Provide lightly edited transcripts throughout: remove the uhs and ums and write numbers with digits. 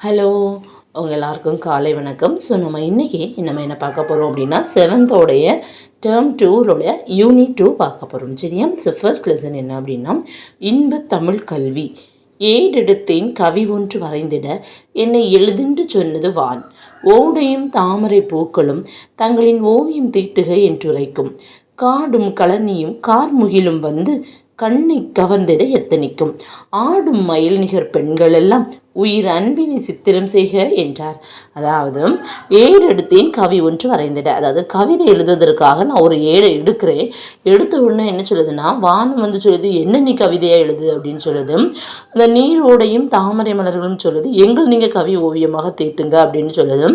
Hello, உங்கள் எல்லாருக்கும் காலை வணக்கம். ஸோ நம்ம இன்றைக்கி என்ன பார்க்க போகிறோம் அப்படின்னா 7th டேர்ம் 2 யூனிட் 2 பார்க்க போகிறோம். சரியா? ஸோ ஃபர்ஸ்ட் லெசன் என்ன அப்படின்னா இன்ப தமிழ் கல்வி. ஏடெடுத்தேன் கவி ஒன்று வரைந்திட என்னை எழுதென்று சொன்னது வான். ஓடையும் தாமரை பூக்களும் தங்களின் ஓவியம் தீட்டுக என்றுரைக்கும். காடும் கழனியும் கார்முகிலும் வந்து கண்ணை கவர்ந்திட எத்தனிக்கும். ஆடும் மயில் நிகர் பெண்களெல்லாம் உயிர் அன்பினை சித்திரம் செய்க என்றார். அதாவது ஏடெடுத்தேன் கவி ஒன்று வரைந்திட, அதாவது கவிதை எழுதுவதற்காக நான் ஒரு ஏடை எடுக்கிறேன். எடுத்த உடனே என்ன சொல்லுதுன்னா, வானம் வந்து சொல்லுது என்ன நீ கவிதையாக எழுது அப்படின்னு சொல்லுது. அந்த நீரோடையும் தாமரை மலர்களும் சொல்லுது எங்கள் நீங்கள் கவி ஓவியமாக தீட்டுங்க அப்படின்னு சொல்லுது.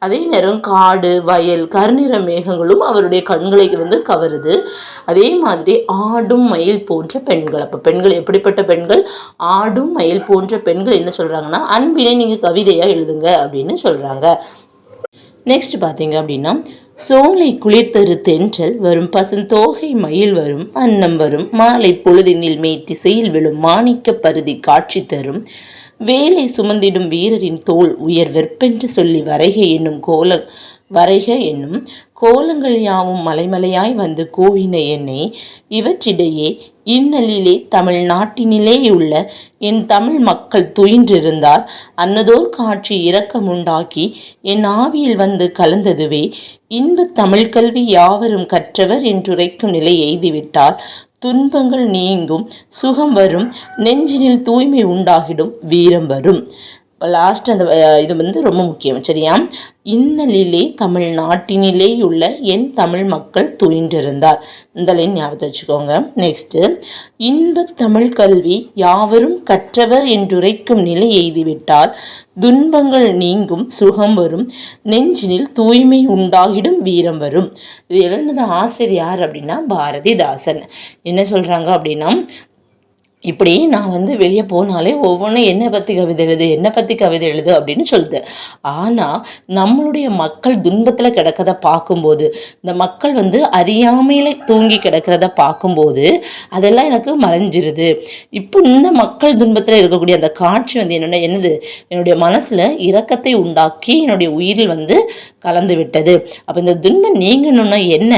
அதே நேரம் காடு வயல் கருநிற மேகங்களும் அவருடைய கண்களை வந்து கவருது. அதே மாதிரி ஆடும் மயில் போன்ற பெண்கள், அப்போ பெண்கள் எப்படிப்பட்ட பெண்கள்? ஆடும் மயில் போன்ற பெண்கள் என்ன சொல்கிறாங்க, அன்பினை நீங்கள் கவிதையாக எழுதுங்க அப்படின்னு சொல்கிறாங்க. நெக்ஸ்ட் பார்த்தீங்க அப்படின்னா சோலை குளிர்தரு தென்றல் வரும் பசுந்தோகை மயில் வரும் அன்னம் வரும் மாலை பொழுதினில் மேற்றிசையில் விழும் மாணிக்க பருதி காட்சி தரும் வேலை சுமந்திடும் வீரரின் தோல் உயர் வெற்பென்று சொல்லி வரைக என்னும் கோலங்கள் யாவும் மலைமலையாய் வந்து கூவின என்னை. இவற்றிடையே இன்னலிலே தமிழ்நாட்டினிலே உள்ள என் தமிழ் மக்கள் துயின்றிருந்தார். அன்னதோர் காட்சி இரக்கமுண்டாக்கி என் ஆவியில் வந்து கலந்ததுவே. இன்ப தமிழ் கல்வி யாவரும் கற்றவர் என்றுரைக்கும் நிலை எய்திவிட்டால் துன்பங்கள் நீங்கும் சுகம் வரும் நெஞ்சினில் தூய்மை உண்டாகிடும் வீரம் வரும். லாஸ்ட் அந்த இது வந்து ரொம்ப முக்கியம். சரியா? இன்னலிலே தமிழ்நாட்டினிலே உள்ள என் தமிழ் மக்கள் துயின்றிருந்தார். இந்த லைன் ஞாபகத்தை வச்சுக்கோங்க. நெக்ஸ்ட்டு இன்ப தமிழ் கல்வி யாவரும் கற்றவர் என்றுரைக்கும் நிலை எய்திவிட்டால் துன்பங்கள் நீங்கும் சுகம் வரும் நெஞ்சினில் தூய்மை உண்டாகிடும் வீரம் வரும். இது எழுந்தது ஆசிரியர் யார் அப்படின்னா பாரதிதாசன். என்ன சொல்கிறாங்க அப்படின்னா, இப்படி நான் வந்து வெளியே போனாலே ஒவ்வொன்றும் என்னை பற்றி கவிதை எழுது அப்படின்னு சொல்லுது. ஆனால் நம்மளுடைய மக்கள் துன்பத்தில் கிடக்கிறத பார்க்கும்போது, இந்த மக்கள் வந்து அறியாமையில் தூங்கி கிடக்கிறத பார்க்கும்போது அதெல்லாம் எனக்கு மறைஞ்சிருது. இப்போ இந்த மக்கள் துன்பத்தில் இருக்கக்கூடிய அந்த காட்சி வந்து என்னது என்னுடைய மனசில் இரக்கத்தை உண்டாக்கி என்னுடைய உயிரில் வந்து கலந்து விட்டது. அப்போ இந்த துன்பம் நீங்கணும்னா என்ன,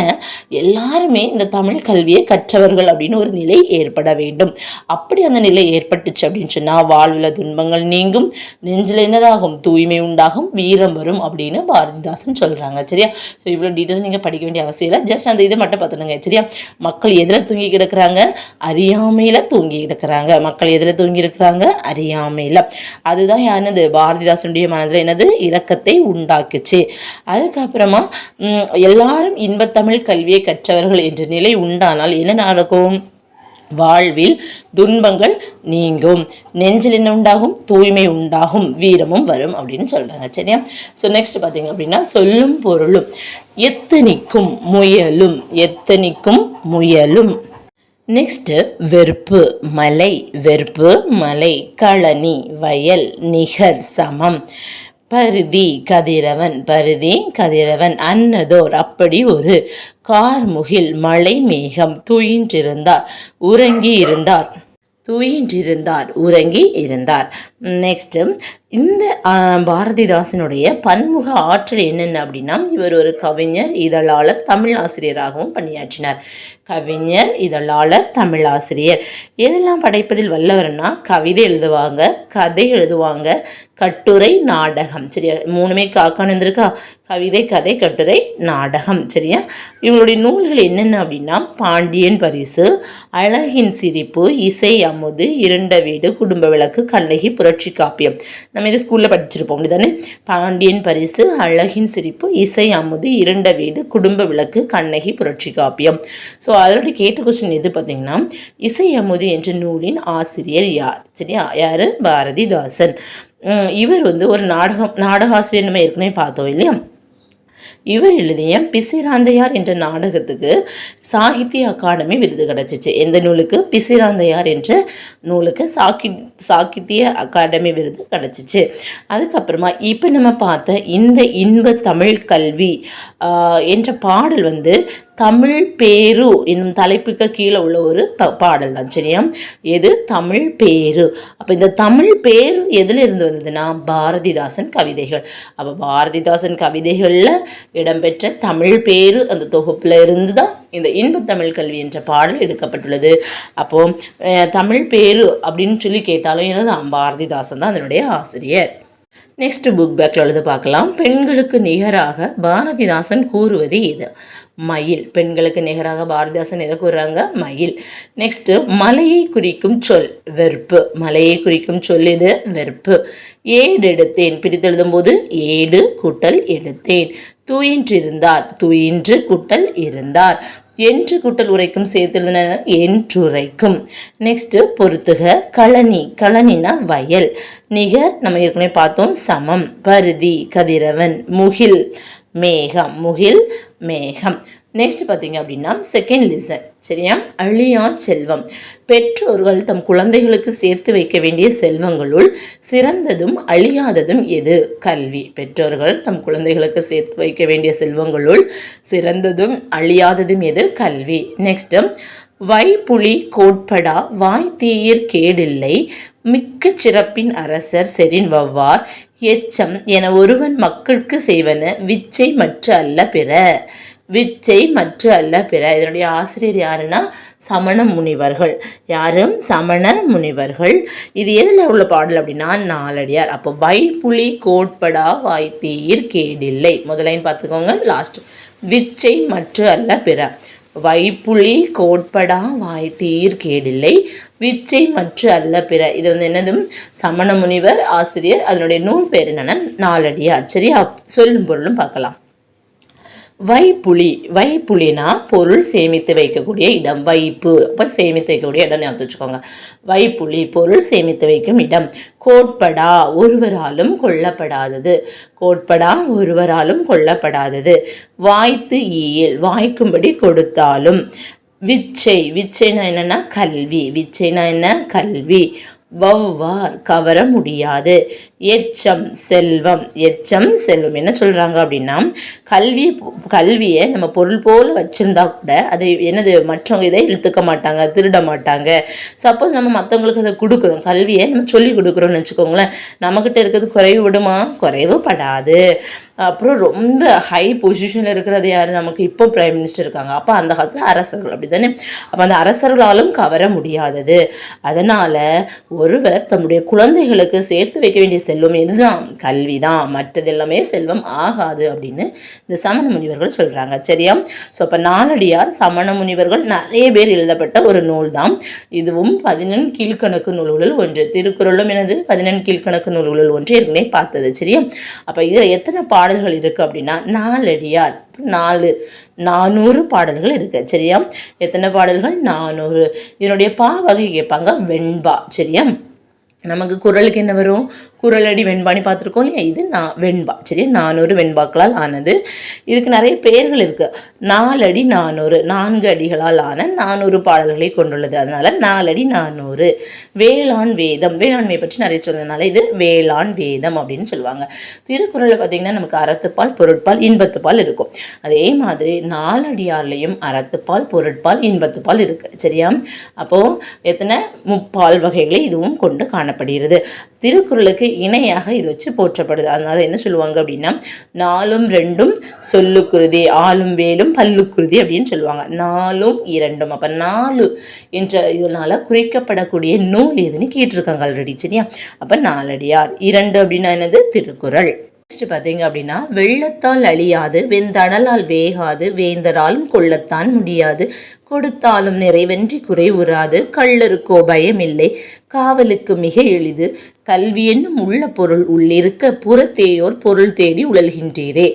எல்லாருமே இந்த தமிழ் கல்வியை கற்றவர்கள் அப்படின்னு ஒரு நிலை ஏற்பட வேண்டும். அப்படி அந்த நிலை ஏற்பட்டுச்சு அப்படின்னு சொன்னால் வாழ்வில் துன்பங்கள் நீங்கும், நெஞ்சில் என்னதாகும், தூய்மை உண்டாகும், வீரம் வரும் அப்படின்னு பாரதிதாசன் சொல்கிறாங்க. சரியா? ஸோ இவ்வளோ டீட்டெயில் நீங்கள் படிக்க வேண்டிய அவசியம் இல்லை. ஜஸ்ட் அந்த இதை மட்டும் பார்த்துடுங்க. சரியா? மக்கள் எதில் தூங்கி கிடக்கிறாங்க? அறியாமையில் தூங்கி கிடக்கிறாங்க. மக்கள் எதில் தூங்கி இருக்கிறாங்க? அறியாமையில். அதுதான் என்னது பாரதிதாசனுடைய மனதில் என்னது இரக்கத்தை உண்டாக்குச்சு. அதுக்கப்புறமா எல்லாரும் இன்பத்தமிழ் கல்வியை கற்றவர்கள் என்ற நிலை உண்டானால் என்ன நடக்கும்? வாழ்வில் துன்பங்கள் நீங்கும், நெஞ்சில் என்ன உண்டாகும்? தூய்மை உண்டாகும், வீரமும் வரும் அப்படின்னு சொல்கிறாங்க. சரியா? ஸோ நெக்ஸ்ட் பார்த்தீங்க அப்படின்னா சொல்லும் பொருளும் எத்தனிக்கும் முயலும். நெக்ஸ்ட்டு வெறுப்பு மலை கழனி வயல் நிகர் சமம் பருதி கதிரவன் அன்னதோர் அப்படி ஒரு கார்முகில் மலை மேகம் உறங்கி இருந்தார். நெக்ஸ்ட்டு இந்த பாரதிதாசனுடைய பன்முக ஆற்றல் என்னென்ன அப்படின்னா, இவர் ஒரு கவிஞர், இதழாளர், தமிழ் ஆசிரியராகவும் பணியாற்றினார். கவிஞர், இதழாளர், தமிழ் ஆசிரியர். எதெல்லாம் படைப்பதில் வல்லவர்னா, கவிதை எழுதுவாங்க, கதை எழுதுவாங்க, கட்டுரை, நாடகம். சரியா? 3மே காக்கான்னு வந்திருக்கா? கவிதை, கதை, கட்டுரை, நாடகம். சரியா? இவங்களுடைய நூல்கள் என்னென்ன அப்படின்னா பாண்டியன் பரிசு, அழகின் சிரிப்பு, இசை அமுது, இருண்ட வீடு, குடும்ப விளக்கு, கண்ணகி, புரட்சி காப்பியம். நம்ம இது ஸ்கூலில் படிச்சிருப்போம் அப்படிதானே? பாண்டியன் பரிசு, அழகின் சிரிப்பு, இசை அமுது, இருண்ட வீடு, குடும்ப விளக்கு, கண்ணகி, புரட்சி காப்பியம். ஸோ ஆல்ரெடி கேட்ட கொஸ்டின் எது பார்த்தீங்கன்னா, இசை அமுது என்ற நூலின் ஆசிரியர் யார்? சரியா? யார்? பாரதிதாசன். இவர் வந்து ஒரு நாடகாசிரியர் நம்ம ஏற்கனவே பார்த்தோம் இல்லையா? இவர் எழுதிய பிசிராந்தையார் என்ற நாடகத்துக்கு சாகித்ய அகாடமி விருது கிடச்சிச்சு. எந்த நூலுக்கு? பிசிராந்தையார் என்ற நூலுக்கு சாகித்ய அகாடமி விருது கிடச்சிச்சு. அதுக்கப்புறமா இப்போ நம்ம பார்த்த இந்த இன்ப தமிழ் கல்வி என்ற பாடல் தமிழ் பேரு என்னும் தலைப்புக்கு கீழே உள்ள ஒரு பாடல் தான். சரியா? எது? தமிழ் பேரு. அப்போ இந்த தமிழ் பேரு எதில் இருந்து வந்ததுன்னா பாரதிதாசன் கவிதைகள். அப்போ பாரதிதாசன் கவிதைகளில் இடம்பெற்ற தமிழ் பேரு அந்த தொகுப்பில் இருந்து தான் இந்த இன்ப தமிழ் கல்வி என்ற பாடல் எடுக்கப்பட்டுள்ளது. அப்போது தமிழ் பேரு அப்படின்னு சொல்லி கேட்டாலும் என்னது? பாரதிதாசன் தான் அதனுடைய ஆசிரியர். நெக்ஸ்ட் புக் பேக்கில் உள்ளது பார்க்கலாம். பெண்களுக்கு நிகராக பாரதிதாசன் கூறுவது இது? மயில். பெண்களுக்கு நிகராக பாரதிதாசன் எதை கூறுறாங்க? மயில். நெக்ஸ்ட் மலையை குறிக்கும் சொல் வெறுப்பு. மலையை குறிக்கும் சொல் இது வெறுப்பு. ஏடு எடுத்தேன் பிரித்தெழுதும் போது ஏடு கூட்டல் எடுத்தேன். துயின்றிருந்தார் துயின்று கூட்டல் இருந்தார். என்று கூட்டல் உரைக்கும் சேர்த்து என்றுரைக்கும். நெக்ஸ்ட் பொறுத்துக. களனி. களனினா வயல். நிகர் நம்ம ஏற்கனவே பார்த்தோம் சமம். பருதி கதிரவன். முகில் மேகம். முகில் மேகம். நெக்ஸ்ட் பார்த்தீங்க அப்படின்னா செகண்ட் லிசன். சரியா? அழியான் செல்வம். பெற்றோர்கள் தம் குழந்தைகளுக்கு சேர்த்து வைக்க வேண்டிய செல்வங்களுள் சிறந்ததும் அழியாததும் எது? கல்வி. பெற்றோர்கள் தம் குழந்தைகளுக்கு சேர்த்து வைக்க வேண்டிய செல்வங்களுள் சிறந்ததும் அழியாததும் எது? கல்வி. நெக்ஸ்ட் வைப்புலி கோட்படா வாய் தீயிற் கேடில்லை மிக்க சிறப்பின் அரசர் செரின் வவ்வார் எச்சம் என ஒருவன் மக்களுக்கு செய்வன விச்சை மற்ற அல்ல பிற. விச்சை மற்ற அல்ல பிற. இதனுடைய ஆசிரியர் யாருன்னா சமண முனிவர்கள். யாரும்? சமண முனிவர்கள். இது எதில் உள்ள பாடல் அப்படின்னா நாலடியார். அப்போ வைப்புலி கோட்படா வாய்த்தீர் கேடில்லை. முதலைன்னு பார்த்துக்கோங்க. லாஸ்ட் விச்சை மற்ற அல்ல பிற. வைப்புலி கோட்படா வாய்த்தீர் கேடில்லை விச்சை மற்ற அல்ல பிற. இது என்னதும் சமண முனிவர் ஆசிரியர். அதனுடைய நூல் பேர் என்னன்னா நாலடியார். சரியா? சொல்லும் பொருளும் பார்க்கலாம். வைப்புலி. வைப்புலினா பொருள் சேமித்து வைக்கக்கூடிய இடம். வைப்பு அப்போ சேமித்து வைக்கக்கூடிய இடம் ஞாபகம் வச்சுக்கோங்க. வைப்புலி பொருள் சேமித்து வைக்கும் இடம். கோட்படா ஒருவராலும் கொல்லப்படாதது. கோட்படா ஒருவராலும் கொல்லப்படாதது. வாய்த்து ஈயல் வாய்க்கும்படி கொடுத்தாலும். விச்சை. விச்சைனா என்னன்னா கல்வி. விச்சைனா என்ன? கல்வி. வவ்வார் கவர முடியாது. எச்சம் செல்வம். எச்சம் செல்வம். என்ன சொல்கிறாங்க அப்படின்னா கல்வியை நம்ம பொருள் போல் வச்சுருந்தா கூட அதை என்னது மற்றவங்க இதை இழுத்துக்க மாட்டாங்க, திருட மாட்டாங்க. சப்போஸ் நம்ம மற்றவங்களுக்கு அதை கொடுக்குறோம், கல்வியை நம்ம சொல்லி கொடுக்குறோம்னு வச்சுக்கோங்களேன், நம்மக்கிட்ட இருக்கிறது குறைவு விடுமா? குறைவுபடாது. அப்புறம் ரொம்ப ஹை பொசிஷனில் இருக்கிறது யார்? நமக்கு இப்போ பிரைம் மினிஸ்டர் இருக்காங்க. அப்போ அந்த காலத்தில் அரசர்கள் அப்படி தானே. அப்போ அந்த அரசர்களாலும் கவர முடியாதது. அதனால் ஒருவர் தம்முடைய குழந்தைகளுக்கு சேர்த்து வைக்க வேண்டிய செல்வம் இதுதான், கல்வி தான். மற்றது எல்லாமே செல்வம் ஆகாது அப்படின்னு இந்த சமண முனிவர்கள் சொல்கிறாங்க. சரியா? ஸோ அப்போ நாலடியார் சமண முனிவர்கள் நிறைய பேர் எழுதப்பட்ட ஒரு நூல் தான். இதுவும் 14 கீழ்கணக்கு நூல்களில் ஒன்று. திருக்குறளும் எனது 14 கீழ்கணக்கு நூல்களில் ஒன்று ஏற்கனவே பார்த்தது. சரியா? அப்போ இதில் எத்தனை பாடல்கள் இருக்குது அப்படின்னா நாலடியார் 400 பாடல்கள் இருக்கு. சரியா? எத்தனை பாடல்கள்? 400. இதனுடைய வகை கேட்பாங்க வெண்பா. சரியா? நமக்கு குறளுக்கு என்ன வரும்? குறளடி வெண்பான்னு பார்த்துருக்கோம் இல்லையா? இது வெண்பா. சரி, 400 வெண்பாக்களால் ஆனது. இதுக்கு நிறைய பெயர்கள் இருக்குது. 4 அடி 400 4 அடிகளால் ஆன 400 பாடல்களை கொண்டுள்ளது. அதனால 4 அடி 400. வேளாண் வேதம். வேளாண்மை பற்றி நிறைய சொன்னதுனால இது வேளாண் வேதம் அப்படின்னு சொல்லுவாங்க. திருக்குறளில் பார்த்தீங்கன்னா நமக்கு அறத்துப்பால், பொருட்பால், இன்பத்துப்பால் இருக்கும். அதே மாதிரி நாலடியார்லையும் அறத்துப்பால், பொருட்பால், இன்பத்துப்பால் இருக்கு. சரியா? அப்போது எத்தனை? 3 வகைகளை இதுவும் கொண்டு காணப்படுகிறது. திருக்குறளுக்கு இணையாக இது வச்சு போற்றப்படுது. அதனால என்ன சொல்லுவாங்க அப்படின்னா 4ம் 2ம் சொல்லுக்குருதி, ஆளும் வேலும் பல்லுக்குருதி அப்படின்னு சொல்லுவாங்க. 4ம் 2ம். அப்போ 4 என்ற இதனால குறிக்கப்படக்கூடிய நூல் எதுன்னு கேட்டிருக்காங்க ஆல்ரெடி. சரியா? அப்போ நாலடியார். 2 அப்படின்னா என்னது? திருக்குறள். நெக்ஸ்ட் பார்த்தீங்க அப்படின்னா வெள்ளத்தால் அழியாது, வெந்தணலால் வேகாது, வேந்தராலும் கொள்ளத்தான் முடியாது, கொடுத்தாலும் நிறைவென்றி குறைவுறாது, கள்ளருக்கோ பயமில்லை, காவலுக்கு மிக எளிது, கல்வி என்னும் உள்ள பொருள் உள்ளிருக்க, புறத்தேயோர் பொருள் தேடி உழல்கின்றீரே.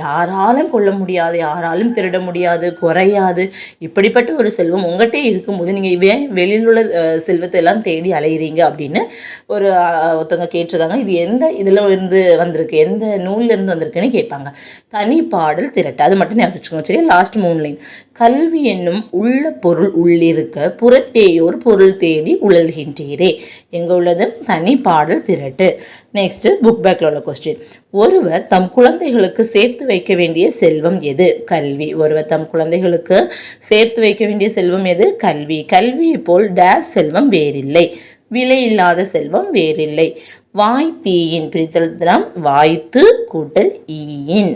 யாராலும் கொள்ள முடியாது, யாராலும் திருட முடியாது, குறையாது, இப்படிப்பட்ட ஒரு செல்வம் உங்கள்கிட்ட இருக்கும்போது நீங்கள் ஏன் வெளியில் உள்ள செல்வத்தை எல்லாம் தேடி அலைகிறீங்க அப்படின்னு ஒருத்தவங்க கேட்டிருக்காங்க. இது எந்த இதில் இருந்து வந்திருக்கு, எந்த நூல்ல இருந்து வந்திருக்குன்னு கேட்பாங்க. தனி பாடல் திரட்டு, அது மட்டும் ஞாபகம் வச்சுக்கோங்க. சரி, லாஸ்ட் 3 லைன். கல்வி என்னும் உள்ள பொருள் உள்ளிருக்க, புறத்தேயோர் பொருள் தேடி உழல்கின்றீரே. எங்கே உள்ளது? தனி பாடல் திரட்டு. நெக்ஸ்ட் புக் பேக்ல உள்ள கொஸ்டின். ஒருவர் தம் குழந்தைகளுக்கு சேர்த்து வைக்க வேண்டிய செல்வம் எது? கல்வி. ஒருவர் தம் குழந்தைகளுக்கு சேர்த்து வைக்க வேண்டிய செல்வம் எது? கல்வி. கல்வியை போல் டேஸ் செல்வம் வேறில்லை, விலை இல்லாத செல்வம் வேறில்லை. வாய் தீயின் பிரித்தல் தினம் வாய்த்து கூட்டல் ஈயின்.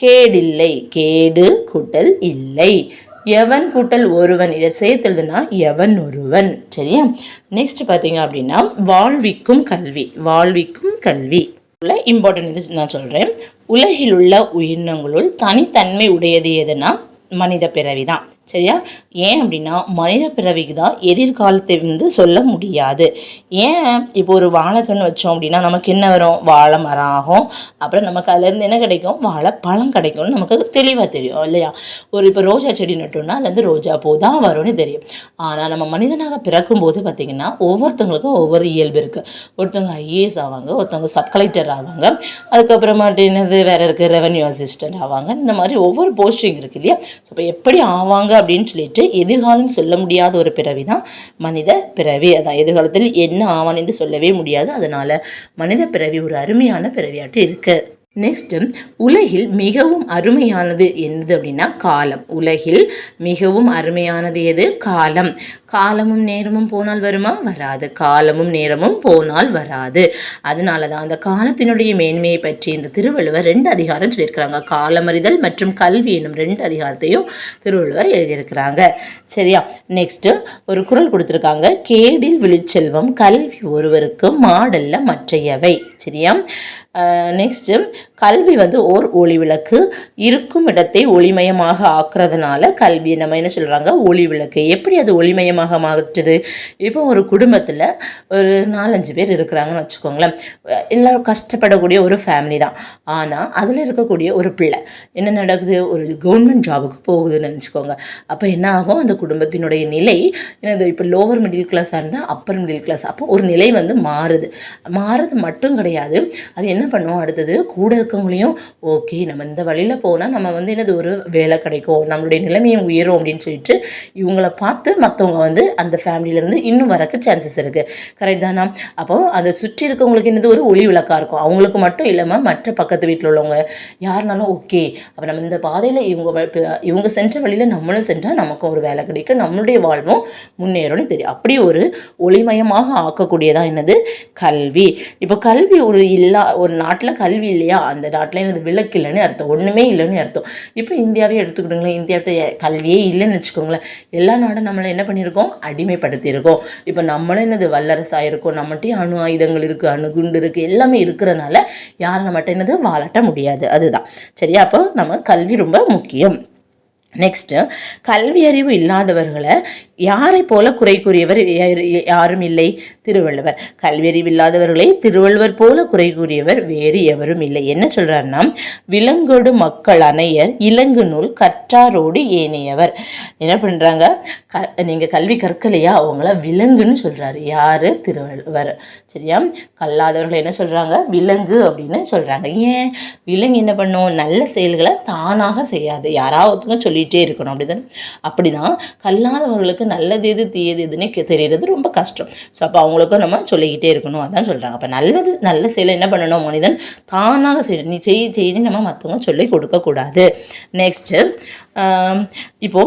கேடில்லை, கேடு கூட்டல் இல்லை. எவன் கூட்டல் ஒருவன், இதை சேர்த்துதுன்னா எவன் ஒருவன். சரியா? நெக்ஸ்ட் பார்த்தீங்க அப்படின்னா வாழ்விக்கும் கல்வி. வாழ்விக்கும் கல்வி இம்பார்ட்டன்ட் இது நான் சொல்கிறேன். உலகில் உள்ள உயிரினங்களுள் தனித்தன்மை உடையது எதுனா மனித பிறவி தான். சரியா? ஏன் அப்படின்னா மனித பிறவிக்கு தான் எதிர்காலத்தை சொல்ல முடியாது. ஏன் இப்போ ஒரு வாழைக்கன்று வச்சோம் அப்படின்னா நமக்கு என்ன வரும்? வாழை மரம் ஆகும். அப்புறம் நமக்கு அதுலேருந்து என்ன கிடைக்கும்? வாழை பழம் கிடைக்கும்னு நமக்கு தெளிவாக தெரியும் இல்லையா? இப்போ ரோஜா செடி நட்டோம்னா அதுலேருந்து ரோஜா பூ தான் வரும்னு தெரியும். ஆனால் நம்ம மனிதனாக பிறக்கும்போது பார்த்திங்கன்னா ஒவ்வொருத்தவங்களுக்கும் ஒவ்வொரு இயல்பு இருக்குது. ஒருத்தவங்க ஐஏஎஸ் ஆவாங்க, ஒருத்தவங்க சப் கலெக்டர் ஆவாங்க, அதுக்கப்புறமாட்டு என்னது வேறு இருக்குது, ரெவன்யூ அசிஸ்டன்ட் ஆவாங்க. இந்த மாதிரி ஒவ்வொரு போஸ்டிங் இருக்குது இல்லையா? ஸோ இப்போ எப்படி ஆவாங்க அப்படின்னு சொல்லிட்டு எதிர்காலம் சொல்ல முடியாத ஒரு பிறவி தான் மனித பிறவி. அதான் எதிர்காலத்தில் என்ன ஆவான் என்று சொல்லவே முடியாது. அதனால மனித பிறவி ஒரு அருமையான பிறவியாட்டு இருக்கு. நெக்ஸ்ட், உலகில் மிகவும் அருமையானது என்னது அப்படின்னா காலம். உலகில் மிகவும் அருமையானது எது? காலம். காலமும் நேரமும் போனால் வருமா? வராது. காலமும் நேரமும் போனால் வராது. அதனால தான் அந்த காலத்தினுடைய மேன்மையை பற்றி இந்த திருவள்ளுவர் 2 அதிகாரம் சொல்லியிருக்கிறாங்க. காலமறிதல் மற்றும் கல்வி என்னும் 2 அதிகாரத்தையும் திருவள்ளுவர் எழுதியிருக்கிறாங்க. சரியா? நெக்ஸ்ட் ஒரு குறள் கொடுத்துருக்காங்க. கேடில் விழுச்செல்வம் கல்வி ஒருவருக்கு மாடல்ல மற்றையவை. சரியா? நெக்ஸ்ட், கல்வி ஓர் ஒளி விளக்கு. இருக்கும் இடத்தை ஒளிமயமாக ஆக்குறதுனால கல்வி நம்ம என்ன சொல்கிறாங்க? ஒளி விளக்கு. எப்படி அது ஒளிமயமாக மாற்றுது? இப்போ ஒரு குடும்பத்தில் ஒரு 4-5 பேர் இருக்கிறாங்கன்னு வச்சுக்கோங்களேன். எல்லோரும் கஷ்டப்படக்கூடிய ஒரு ஃபேமிலி தான். ஆனால் அதில் இருக்கக்கூடிய ஒரு பிள்ளை என்ன நடக்குது? ஒரு கவர்மெண்ட் ஜாபுக்கு போகுதுன்னு நினச்சிக்கோங்க. அப்போ என்ன ஆகும்? அந்த குடும்பத்தினுடைய நிலை என்னது? இப்போ லோவர் மிடில் கிளாஸாக இருந்தால் அப்பர் மிடில் கிளாஸ். அப்போ ஒரு நிலை மாறுது. மாறுறது மட்டும் கிடையாது, அது என்ன பண்ணுவோம்? அடுத்தது கூட இருக்கவங்களையும் ஓகே நம்ம இந்த வழியில் போனால் நம்ம என்னது ஒரு வேலை கிடைக்கும், நம்மளுடைய நிலைமையும் உயரும் அப்படின்னு சொல்லிட்டு இவங்கள பார்த்து மற்றவங்க அந்த ஃபேமிலியிலேருந்து இன்னும் வரக்கு சான்சஸ் இருக்குது. கரெக்ட் தானா? அப்போ அதை சுற்றி இருக்கவங்களுக்கு என்னது ஒரு ஒளி விளக்காக இருக்கும். அவங்களுக்கு மட்டும் இல்லாமல் மற்ற பக்கத்து வீட்டில் உள்ளவங்க யாருனாலும் ஓகே அப்போ நம்ம இந்த பாதையில் இவங்க சென்ற வழியில் நம்மளும் சென்றால் நமக்கும் ஒரு வேலை கிடைக்கும், நம்மளுடைய வாழ்வும் முன்னேறும்னு தெரியும். அப்படி ஒரு ஒளிமயமாக ஆக்கக்கூடியதான் என்னது? கல்வி. இப்போ கல்வி ஒரு நாட்டில் கல்வி இல்லையா, அந்த நாட்டில் என்னது விளக்கு இல்லைன்னு அர்த்தம், ஒன்றுமே இல்லைன்னு அர்த்தம். இப்போ இந்தியாவே எடுத்துக்கிட்டுங்களேன், இந்தியாவிட்ட கல்வியே இல்லைன்னு வச்சுக்கோங்களேன். எல்லா நாடும் நம்மளை என்ன பண்ணியிருக்கோம்? அடிமைப்படுத்தியிருக்கோம். இப்போ நம்மளும் என்னது வல்லரசாயிருக்கோம், நம்மகிட்டையும் அணு ஆயுதங்கள் இருக்குது, அணுகுண்டு இருக்குது, எல்லாமே இருக்கிறனால யாரும் நம்மகிட்ட என்னது வாழட்ட முடியாது. அதுதான் சரியா? அப்போ நம்ம கல்வி ரொம்ப முக்கியம். நெக்ஸ்ட்டு, கல்வி அறிவு இல்லாதவர்களை யாரை போல குறை கூறியவர் யாரும் இல்லை? திருவள்ளுவர். கல்வியறிவு இல்லாதவர்களை திருவள்ளுவர் போல குறை கூறியவர் வேறு எவரும் இல்லை. என்ன சொல்றாருன்னா, விலங்கோடு மக்கள் அனையர் இலங்கு நூல் கற்றாரோடு ஏனையவர். என்ன பண்றாங்க? நீங்க கல்வி கற்கலையா, அவங்கள விலங்குன்னு சொல்றாரு. யாரு? திருவள்ளுவர். சரியா? கல்லாதவர்கள் என்ன சொல்றாங்க? விலங்கு அப்படின்னு சொல்றாங்க. ஏன்? விலங்கு என்ன பண்ணும்? நல்ல செயல்களை தானாக செய்யாது, யாராவது சொல்லிட்டே இருக்கணும். அப்படிதான். அப்படிதான் கல்லாதவர்களுக்கு நல்லது எது தீயது எதுன்னு தெரியறது ரொம்ப கஷ்டம். ஸோ அப்போ அவங்களுக்கும் நம்ம சொல்லிக்கிட்டே இருக்கணும். அதான் சொல்கிறாங்க. அப்போ நல்ல செயலை என்ன பண்ணணும்? மனிதன் தானாக செய்யணும். நீ செய்யு நம்ம மற்றவங்க சொல்லி கொடுக்கக்கூடாது. நெக்ஸ்ட்டு, இப்போ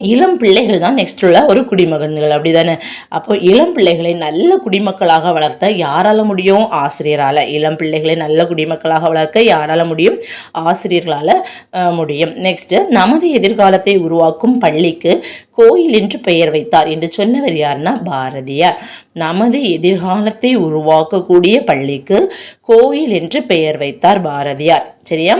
இளம் பிள்ளைகள் தான் நெக்ஸ்ட் உள்ள ஒரு குடிமகன்கள். அப்படி தானே? அப்போ இளம் பிள்ளைகளை நல்ல குடிமக்களாக வளர்த்த யாரால முடியும்? ஆசிரியரால். இளம் பிள்ளைகளை நல்ல குடிமக்களாக வளர்க்க யாரால முடியும்? ஆசிரியர்களால் முடியும். நெக்ஸ்ட்டு, நமது எதிர்காலத்தை உருவாக்கும் பள்ளிக்கு கோயில் என்று பெயர் வைத்தார் என்று சொன்னவர் யாருன்னா பாரதியார். நமது எதிர்காலத்தை உருவாக்கக்கூடிய பள்ளிக்கு கோயில் என்று பெயர் வைத்தார் பாரதியார். சரியா?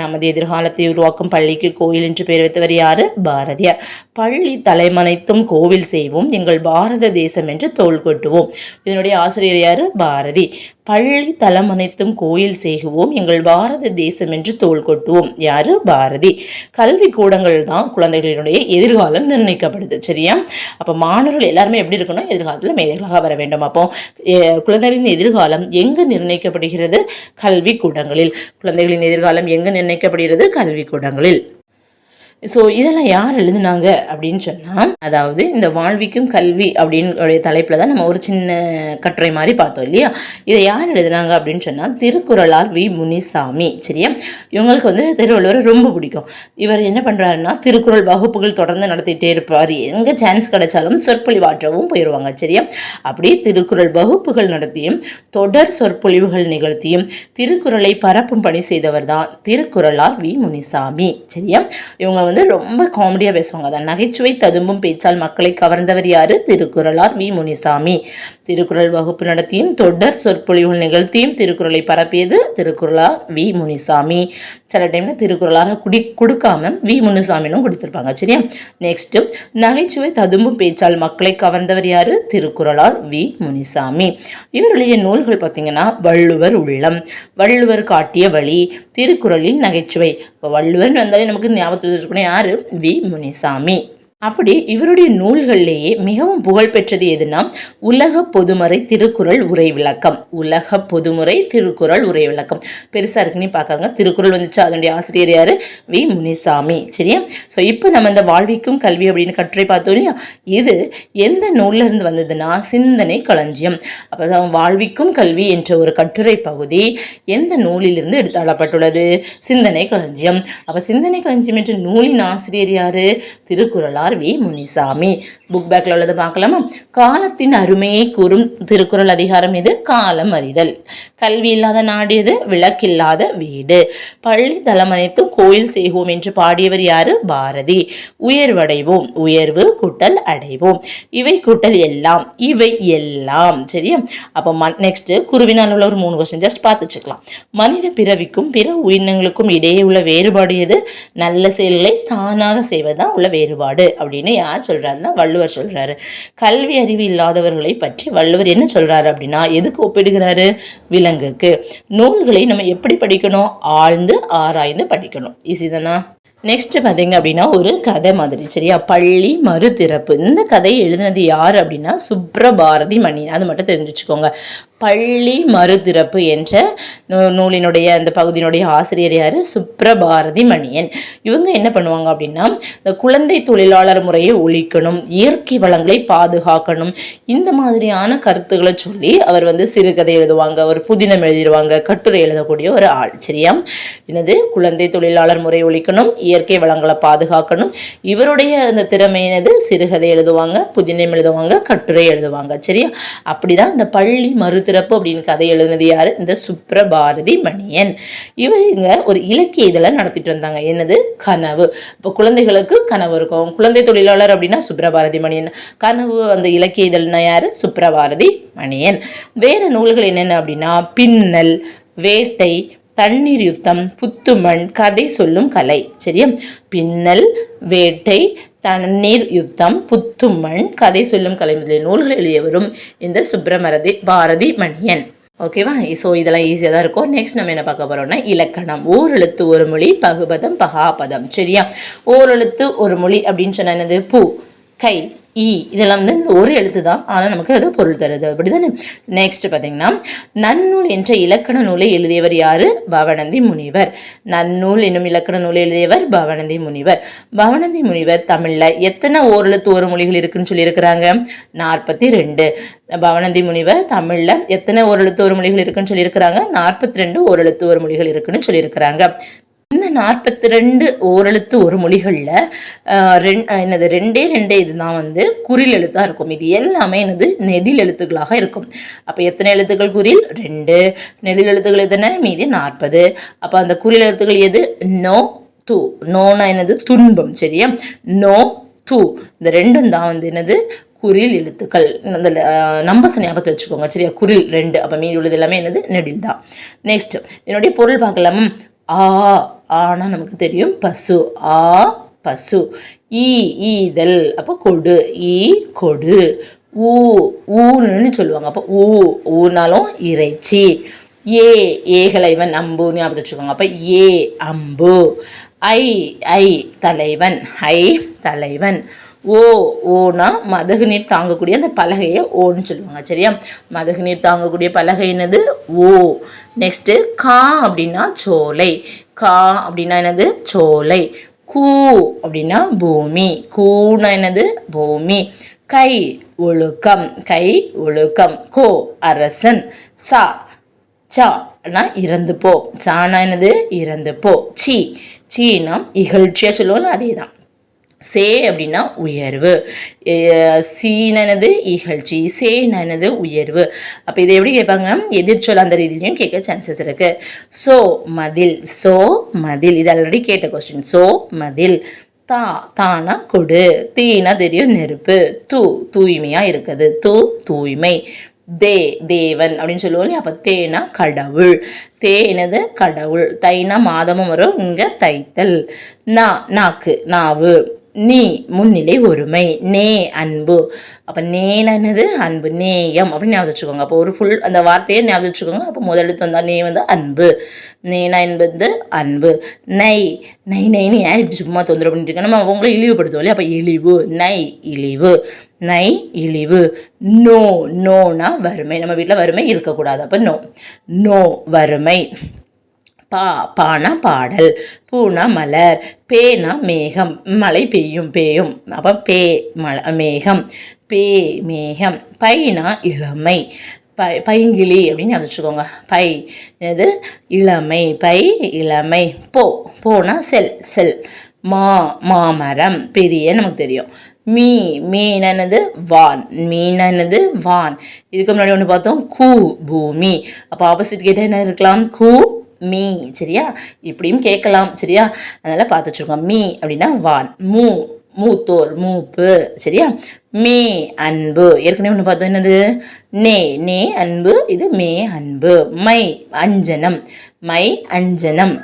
நமது எதிர்காலத்தை உருவாக்கும் பள்ளிக்கு கோயில் என்று பெயர் வைத்தவர் யாரு? பாரதியார். பள்ளி தலைமனைத்தும் கோவில் செய்வோம், எங்கள் பாரத தேசம் என்று தோள் கொட்டுவோம். இதனுடைய ஆசிரியர் யாரு? பாரதி. பள்ளி தலமனைத்தும் கோயில் செய்குவோம், எங்கள் பாரத தேசம் என்று தோள் கொட்டுவோம். யாரு? பாரதி. கல்வி கூடங்கள் தான் குழந்தைகளினுடைய எதிர்காலம் நிர்ணயிக்கப்படுது. சரியா? அப்போ மாணவர்கள் எல்லாருமே எப்படி இருக்கணும்? எதிர்காலத்தில் மேதைகளாக வர வேண்டும். அப்போ குழந்தைகளின் எதிர்காலம் எங்கு நிர்ணயிக்கப்படுகிறது? கல்வி கூடங்களில். குழந்தைகளின் எதிர்காலம் எங்கு நிர்ணயிக்கப்படுகிறது? கல்வி கூடங்களில். ஸோ இதெல்லாம் யார் எழுதுனாங்க அப்படின்னு சொன்னால், அதாவது இந்த வாழ்விக்கும் கல்வி அப்படின்னு தலைப்பில் தான் நம்ம ஒரு சின்ன கட்டுரை மாதிரி பார்த்தோம் இல்லையா? இதை யார் எழுதுனாங்க அப்படின்னு சொன்னால் திருக்குறளார் வி. முனிசாமி. சரியா? இவங்களுக்கு வந்து திருவள்ளுவர் ரொம்ப பிடிக்கும். இவர் என்ன பண்ணுறாருன்னா திருக்குறள் வகுப்புகள் தொடர்ந்து நடத்திட்டே இருப்பார். எங்கே சான்ஸ் கிடைச்சாலும் சொற்பொழிவாற்றவும் போயிடுவாங்க. சரியா? அப்படியே திருக்குறள் வகுப்புகள் நடத்தியும் தொடர் சொற்பொழிவுகள் நிகழ்த்தியும் திருக்குறளை பரப்பும் பணி செய்தவர் தான் திருக்குறளார் வி. முனிசாமி. சரியா? இவங்க வந்து ரொம்ப காமெடியாக பேசுவாங்க. அதான் நகைச்சுவை ததும்பும் பேச்சால் மக்களை கவர்ந்தவர் யாரு? திருக்குறளார் வி. முனிசாமி. திருக்குறள் வகுப்பு நடத்தியும் தொடர் சொற்பொழிவுகள் நிகழ்த்தியும் திருக்குறளை பரப்பியது திருக்குறளார் வி. முனிசாமி. சில டைம்ல திருக்குறளார கொடுக்காம வி. முனிசாமினும் கொடுத்துருப்பாங்க. சரியா? நெக்ஸ்ட், நகைச்சுவை ததும்பும் பேச்சால் மக்களை கவர்ந்தவர் யாரு? திருக்குறளார் வி. முனிசாமி. இவருடைய நூல்கள் பார்த்தீங்கன்னா வள்ளுவர் உள்ளம், வள்ளுவர் காட்டிய வழி, திருக்குறளில் நகைச்சுவை. இப்போ வள்ளுவர்னு வந்தாலே நமக்கு ஞாபகத்தில் இருக்கணும் யாரு? வி. முனிசாமி. அப்படி இவருடைய நூல்களிலேயே மிகவும் புகழ்பெற்றது எதுனா உலக பொதுமறை திருக்குறள் உரை விளக்கம். உலக பொதுமுறை திருக்குறள் உரை விளக்கம் பெருசாக இருக்குன்னு பார்க்காங்க. திருக்குறள் வந்துச்சு, அதனுடைய ஆசிரியர் யாரு? வி. முனிசாமி. சரியா? ஸோ இப்போ நம்ம இந்த வாழ்விக்கும் கல்வி அப்படின்னு கட்டுரை பார்த்தோம் இல்லையா? இது எந்த நூல்ல இருந்து வந்ததுன்னா சிந்தனை களஞ்சியம். அப்போ வாழ்விக்கும் கல்வி என்ற ஒரு கட்டுரை பகுதி எந்த நூலிலிருந்து எடுத்தாளப்பட்டுள்ளது? சிந்தனை களஞ்சியம். அப்போ சிந்தனை களஞ்சியம் என்ற நூலின் ஆசிரியர் யாரு? திருக்குறளார் வி. முனிசாமி. புக் பேக்ல உள்ளது பார்க்கலாமா? காலத்தின் அருமையை கூறும் திருக்குறள் அதிகாரம் இது காலம் அறிதல். கல்வி இல்லாத நாடு எது? விளக்கில்லாத வீடு. பள்ளி தலமனைத்தும் கோயில் செய்வோம் என்று பாடியவர் யாரு? பாரதி. உயர்வடைவோம், உயர்வு கூட்டல் அடைவோம், இவை கூட்டல் எல்லாம், இவை எல்லாம். சரியா? அப்போ நெக்ஸ்ட் குருவினால் உள்ள ஒரு 3 கொஸ்டின் ஜஸ்ட் பார்த்து வச்சுக்கலாம். மனித பிறவிக்கும் பிற உயிரினங்களுக்கும் இடையே உள்ள வேறுபாடு எது? நல்ல செயல்களை தானாக செய்வதுதான் உள்ள வேறுபாடு அப்படின்னு யார் சொல்றாருன்னா வள்ளுவர் சொல்றாரு. கல்வி அறிவு இல்லாதவர்களை பற்றி வள்ளுவர் என்ன சொல்றாரு அப்படின்னா எதுக்கு ஒப்பிடுகிறாரு? விலங்குக்கு. நூல்களை நம்ம எப்படி படிக்கணும்? ஆழ்ந்து ஆராய்ந்து படிக்கணும். ஈஸி தானா? நெக்ஸ்ட் பார்த்தீங்க அப்படின்னா ஒரு கதை மாதிரி. சரியா? பள்ளி மறுதிறப்பு. இந்த கதையை எழுதினது யார் அப்படின்னா சுப்ரபாரதி மணியன். அது மட்டும் தெரிஞ்சு வச்சுக்கோங்க. பள்ளி மறுதிறப்பு என்ற நூலினுடைய அந்த பகுதியினுடைய ஆசிரியர் யார்? சுப்ரபாரதி மணியன். இவங்க என்ன பண்ணுவாங்க அப்படின்னா இந்த குழந்தை தொழிலாளர் முறையை ஒழிக்கணும், இயற்கை வளங்களை பாதுகாக்கணும், இந்த மாதிரியான கருத்துக்களை சொல்லி அவர் வந்து சிறுகதை எழுதுவாங்க, ஒரு புதினம் எழுதிடுவாங்க, கட்டுரை எழுதக்கூடிய ஒரு ஆள். சரியா? என்னது? குழந்தை தொழிலாளர் முறை ஒழிக்கணும், இயற்கை வளங்களை பாதுகாக்கணும். இவருடைய அந்த திறமை என்னது? சிறுகதை எழுதுவாங்க, புதினம் எழுதுவாங்க, கட்டுரை எழுதுவாங்க. சரியா? அப்படிதான் இந்த பள்ளி மறுதிறப்பு அப்படின்னு கதை எழுதினது யாரு? இந்த சுப்ரபாரதி மணியன். இவங்க ஒரு இலக்கிய இதழை நடத்திட்டு இருந்தாங்க. என்னது? கனவு. இப்போ குழந்தைகளுக்கு கனவு இருக்கும். குழந்தை தொழிலாளர் அப்படின்னா சுப்ரபாரதி மணியன். கனவு அந்த இலக்கிய இதழ்னா யாரு? சுப்ரபாரதி மணியன். வேற நூல்கள் என்னென்ன அப்படின்னா பின்னல், வேட்டை, தண்ணீர் யுத்தம், புத்துமண், கதை சொல்லும் கலை. சரியா? பின்னல், வேட்டை, தண்ணீர் யுத்தம், புத்துமண், கதை சொல்லும் கலை முதலிய நூல்கள் எழுதியவரும் இந்த சுப்ரபாரதி மணியன். ஓகேவா? ஸோ இதெல்லாம் ஈஸியாக தான் இருக்கும். நெக்ஸ்ட் நம்ம என்ன பார்க்க போகிறோம்னா இலக்கணம். ஓரெழுத்து ஒரு மொழி, பகுபதம் பகாபதம். சரியா? ஓரெழுத்து ஒரு மொழி அப்படின்னு சொன்ன என்னது? பூ, கை, ஈ, இதெல்லாம் வந்து இந்த ஒரு எழுத்து தான், ஆனால் நமக்கு அது பொருள் தருது. அப்படிதானே? நெக்ஸ்ட் பார்த்தீங்கன்னா நன்னூல் என்ற இலக்கண நூலை எழுதியவர் யாரு? பவணந்தி முனிவர். நன்னூல் என்னும் இலக்கண நூலை எழுதியவர் பவணந்தி முனிவர். பவணந்தி முனிவர் தமிழ்ல எத்தனை ஓரெழுத்து ஒரு மொழிகள் இருக்குன்னு சொல்லியிருக்கிறாங்க? 42. பவணந்தி முனிவர் தமிழ்ல எத்தனை ஓரெழுத்து ஒரு மொழிகள் இருக்குன்னு சொல்லியிருக்கிறாங்க? 42 ஓரெழுத்து ஒரு மொழிகள் இருக்குன்னு சொல்லியிருக்கிறாங்க. இந்த 42 ஓரெழுத்து ஒரு மொழிகளில் என்னது 2 இதுதான் வந்து குறில் எழுத்தாக இருக்கும். இது எல்லாமே என்னது? நெடில் எழுத்துக்களாக இருக்கும். அப்போ எத்தனை எழுத்துக்கள் குறில்? 2. நெடில் எழுத்துக்கள் எத்தனை? மீதி 40. அப்போ அந்த குறில் எழுத்துக்கள் எது? நோ, து. நோனா என்னது? துன்பம். சரியா? நோ, து. இந்த ரெண்டும் தான் வந்து என்னது? குறில் எழுத்துக்கள். அந்த நம்பர்ஸ் ஞாபகத்தை வச்சுக்கோங்க. சரியா? குறில் 2. அப்போ மீதி உள்ளது எல்லாமே என்னது? நெடில் தான். நெக்ஸ்ட் இதனுடைய பொருள் பார்க்கலாமா? ஆ ஆனா நமக்கு தெரியும் பசு. ஆ பசு. ஈதல், அப்போ கொடு. கொடு. ஊன்னு சொல்லுவாங்க. அப்போ ஊனாலும் இறைச்சி. ஏகலைவன் அம்பு ஞாபகம் வச்சுக்கோங்க. அப்போ அம்பு. ஐ தலைவன். தலைவன். ஓனா மதகு நீர் தாங்கக்கூடிய அந்த பலகையை ஓன்னு சொல்லுவாங்க. சரியா? மதகு நீர் தாங்கக்கூடிய பலகை என்னது? ஓ. நெக்ஸ்ட்டு கா அப்படின்னா சோலை. கா அப்படின்னா என்னது? சோலை. கூ அப்படின்னா பூமி. கூனா என்னது? பூமி. கை ஒழுக்கம். ஒழுக்கம். கோ அரசன். சானா இறந்து போ. சானா என்னது? இறந்து போ. சீனா இகழ்ச்சியா சொல்லுவோம், அதே தான். சே அப்படின்னா உயர்வு. சீனது இகழ்ச்சி. சேனது உயர்வு. அப்போ இதை எப்படி கேட்பாங்க? எதிர்ச்சொல் அந்த ரீதியிலையும் கேட்க சான்சஸ் இருக்கு. மதில். இது ஆல்ரெடி கேட்ட கொஸ்டின். மதில். தானா கொடு. தீனா தெரியும் நெருப்பு. தூய்மையா இருக்குது. தூய்மை. தேவன் அப்படின்னு சொல்லுவோம். அப்போ தேனா கடவுள். என்னது? கடவுள். தைனா மாதமும் வரும். இங்க தைத்தல். நாக்கு நாவு. முன்னிலை ஒருமை. அன்பு. அப்போ என்னது? அன்பு. நேயம் அப்படின்னு ஞாபகம் வச்சுக்கோங்க. அப்போ ஒரு ஃபுல் அந்த வார்த்தையை ஞாபகம் வச்சுக்கோங்க. அப்போ முதலெழுத்து வந்தா வந்து அன்பு. நேனா என்பது அன்பு. நைன்னு ஏன் இப்படி சும்மா தொந்தரவு பண்ணிட்டு இருக்கேன்? நம்ம அவங்கள இழிவுபடுத்துவோம் இல்லையா? அப்போ இழிவு. இழிவு. இழிவு. நோனா வறுமை. நம்ம வீட்டில் வறுமை இருக்கக்கூடாது. அப்போ நோ வறுமை. பானா பாடல். பூனா மலர். பேனா மேகம். மழை பெய்யும். அப்போ மேகம். மேகம். பைனா இளமை. பைங்கிளி அப்படின்னு வச்சுக்கோங்க. என்னது? இளமை. இளமை. போனா செல். மாமரம். பெரிய நமக்கு தெரியும். மீனது? வான். வான். இதுக்கு முன்னாடி ஒன்று பார்த்தோம், பூமி. அப்போ ஆப்போசிட் கேட்டால் என்ன இருக்கலாம்? சரியா? இப்படியும் கேட்கலாம். சரியா? அதனால பார்த்து வச்சுருக்கோம். அப்படின்னா வான். மூத்தோர். மூப்பு. சரியா? அன்பு. ஏற்கனவே ஒன்று பார்த்தோம், என்னது? நே அன்பு. இது அன்பு. அஞ்சனம். அஞ்சனம்.